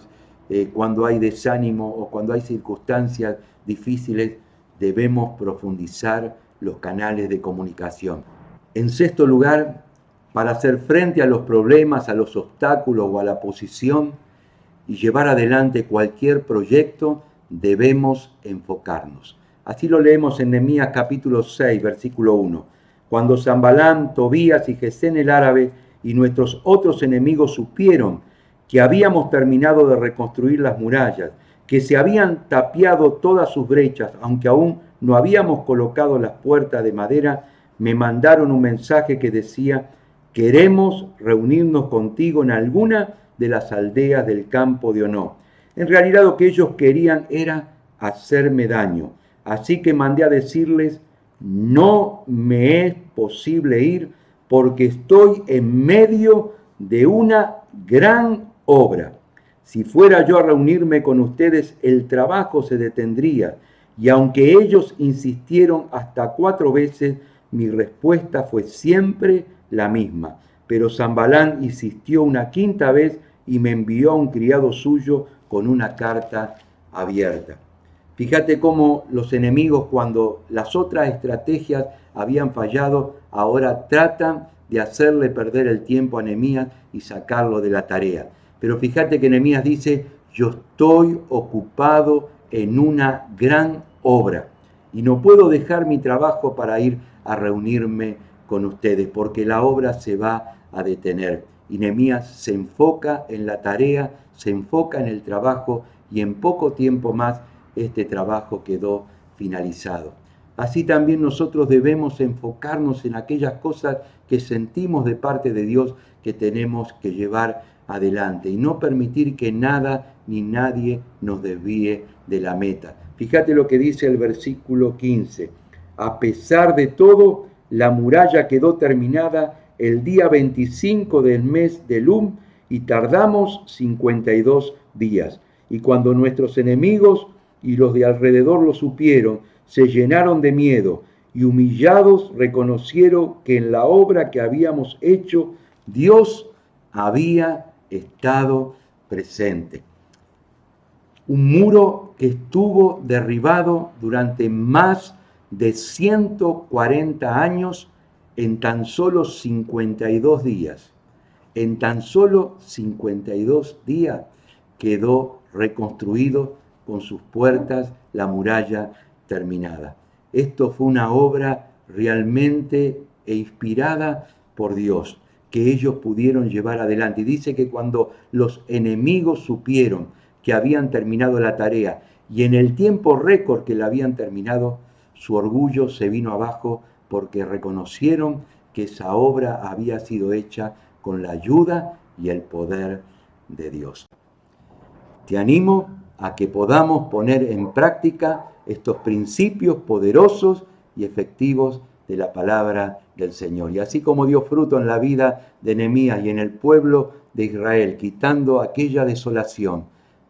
cuando hay desánimo o cuando hay circunstancias difíciles, debemos profundizar los canales de comunicación. En sexto lugar, para hacer frente a los problemas, a los obstáculos o a la oposición y llevar adelante cualquier proyecto, debemos enfocarnos. Así lo leemos en Nehemías capítulo 6, versículo 1. Cuando Sanballat, Tobías y Gesén el árabe y nuestros otros enemigos supieron que habíamos terminado de reconstruir las murallas, que se habían tapiado todas sus brechas, aunque aún no habíamos colocado las puertas de madera, me mandaron un mensaje que decía, queremos reunirnos contigo en alguna de las aldeas del campo de Ono. En realidad lo que ellos querían era hacerme daño. Así que mandé a decirles, no me es posible ir porque estoy en medio de una gran obra. Si fuera yo a reunirme con ustedes, el trabajo se detendría. Y aunque ellos insistieron hasta 4 veces, mi respuesta fue siempre la misma. Pero Sanballat insistió una 5ª vez y me envió a un criado suyo con una carta abierta. Fíjate cómo los enemigos, cuando las otras estrategias habían fallado, ahora tratan de hacerle perder el tiempo a Nehemías y sacarlo de la tarea. Pero fíjate que Nehemías dice, yo estoy ocupado en una gran obra y no puedo dejar mi trabajo para ir a reunirme con ustedes, porque la obra se va a detener. Y Nehemías se enfoca en la tarea, se enfoca en el trabajo, y en poco tiempo más este trabajo quedó finalizado. Así también nosotros debemos enfocarnos en aquellas cosas que sentimos de parte de Dios que tenemos que llevar adelante y no permitir que nada ni nadie nos desvíe de la meta. Fíjate lo que dice el versículo 15. A pesar de todo, la muralla quedó terminada el día 25 del mes de Elul y tardamos 52 días. Y cuando nuestros enemigos y los de alrededor lo supieron, se llenaron de miedo y humillados reconocieron que en la obra que habíamos hecho, Dios había estado presente. Un muro que estuvo derribado durante más de 140 años en tan solo 52 días. En tan solo 52 días quedó reconstruido con sus puertas, la muralla terminada. Esto fue una obra realmente inspirada por Dios, que ellos pudieron llevar adelante. Y dice que cuando los enemigos supieron que habían terminado la tarea y en el tiempo récord que la habían terminado, su orgullo se vino abajo porque reconocieron que esa obra había sido hecha con la ayuda y el poder de Dios. Te animo a que podamos poner en práctica estos principios poderosos y efectivos de la palabra del Señor. Y así como dio fruto en la vida de Nehemías y en el pueblo de Israel, quitando aquella desolación,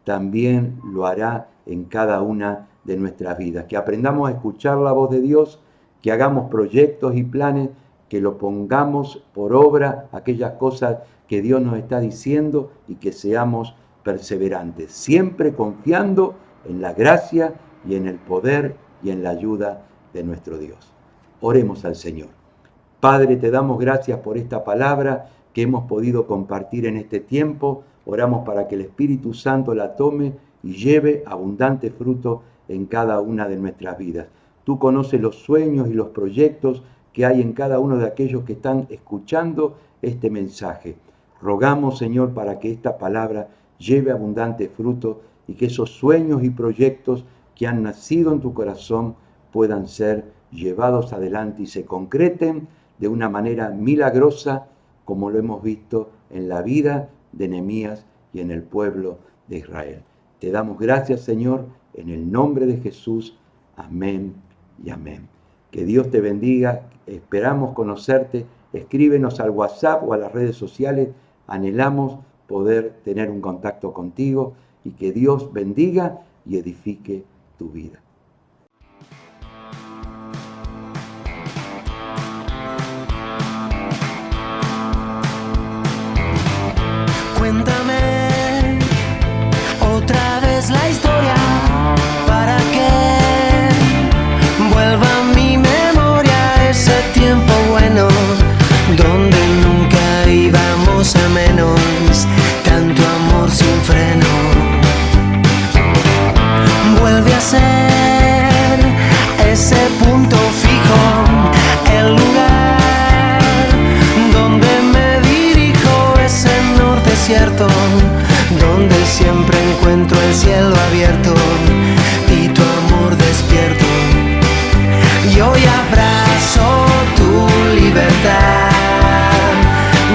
también lo hará en cada una de nuestras vidas. Que aprendamos a escuchar la voz de Dios, que hagamos proyectos y planes, que lo pongamos por obra, aquellas cosas que Dios nos está diciendo, y que seamos perseverantes, siempre confiando en la gracia y en el poder y en la ayuda de nuestro Dios. Oremos al Señor. Padre, te damos gracias por esta palabra que hemos podido compartir en este tiempo. Oramos para que el Espíritu Santo la tome y lleve abundante fruto en cada una de nuestras vidas. Tú conoces los sueños y los proyectos que hay en cada uno de aquellos que están escuchando este mensaje. Rogamos, Señor, para que esta palabra lleve abundante fruto y que esos sueños y proyectos que han nacido en tu corazón puedan ser llevados adelante y se concreten de una manera milagrosa, como lo hemos visto en la vida de Nehemías y en el pueblo de Israel. Te damos gracias, Señor, en el nombre de Jesús. Amén y amén. Que Dios te bendiga. Esperamos conocerte. Escríbenos al WhatsApp o a las redes sociales. Anhelamos poder tener un contacto contigo y que Dios bendiga y edifique tu vida. Cuéntame otra vez la historia para que vuelva a mi memoria ese tiempo bueno donde nunca íbamos a menos, tanto amor sin freno. Vuelve a ser ese punto fijo, el lugar donde me dirijo, ese norte cierto, donde siempre encuentro el cielo abierto y tu amor despierto. Y hoy abrazo tu libertad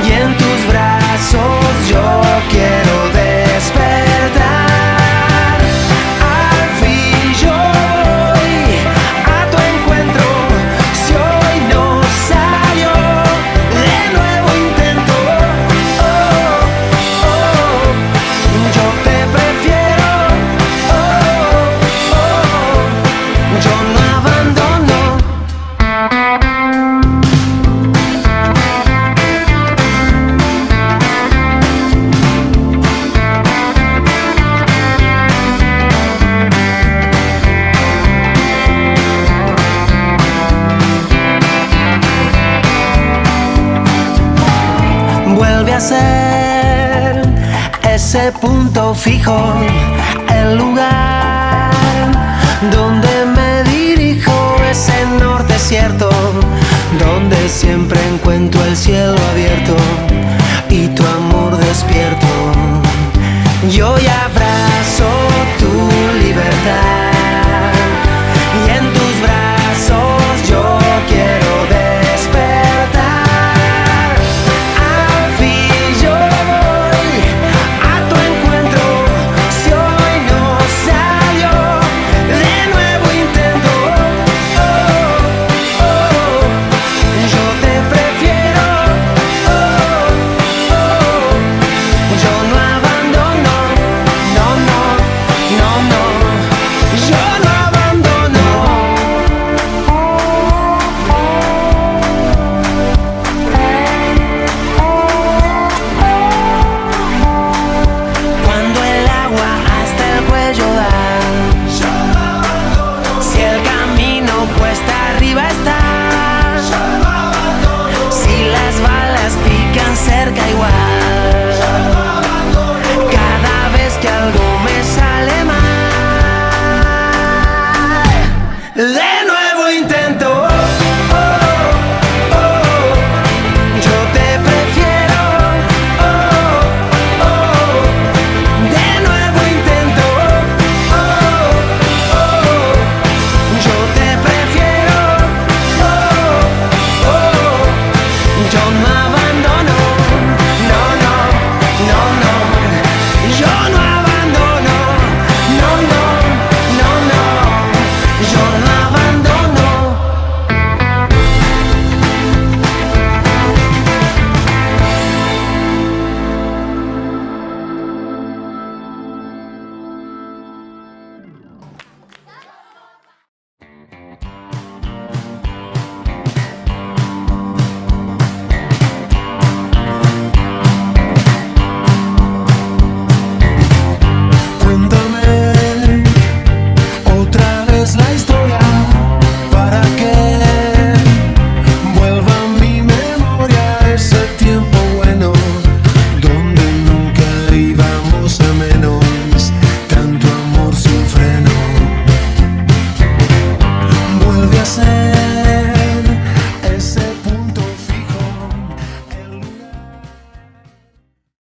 y en tus brazos yo quiero despertar. Al fin yo voy a tu encuentro, si hoy no salió, de nuevo intento. Oh, oh, yo te prefiero. Oh, oh, yo no abandono. podría ser ese punto fijo, el lugar donde me dirijo, ese norte cierto, donde siempre encuentro el cielo abierto y tu amor despierto. Yo ya abrazo tu libertad y en tus brazos yo quiero despertar. Al fin yo voy a tu encuentro, si hoy no salió, de nuevo intento. Oh, oh, yo te prefiero. Oh, oh, yo no abandono. No, no, no, no, yo no abandono. Cuando el agua hasta el cuello da, yo no abandono. Si el camino cuesta arriba está, yo no abandono. Si las balas pican cerca igual, yo no abandono. Cada vez que algo me sale mal,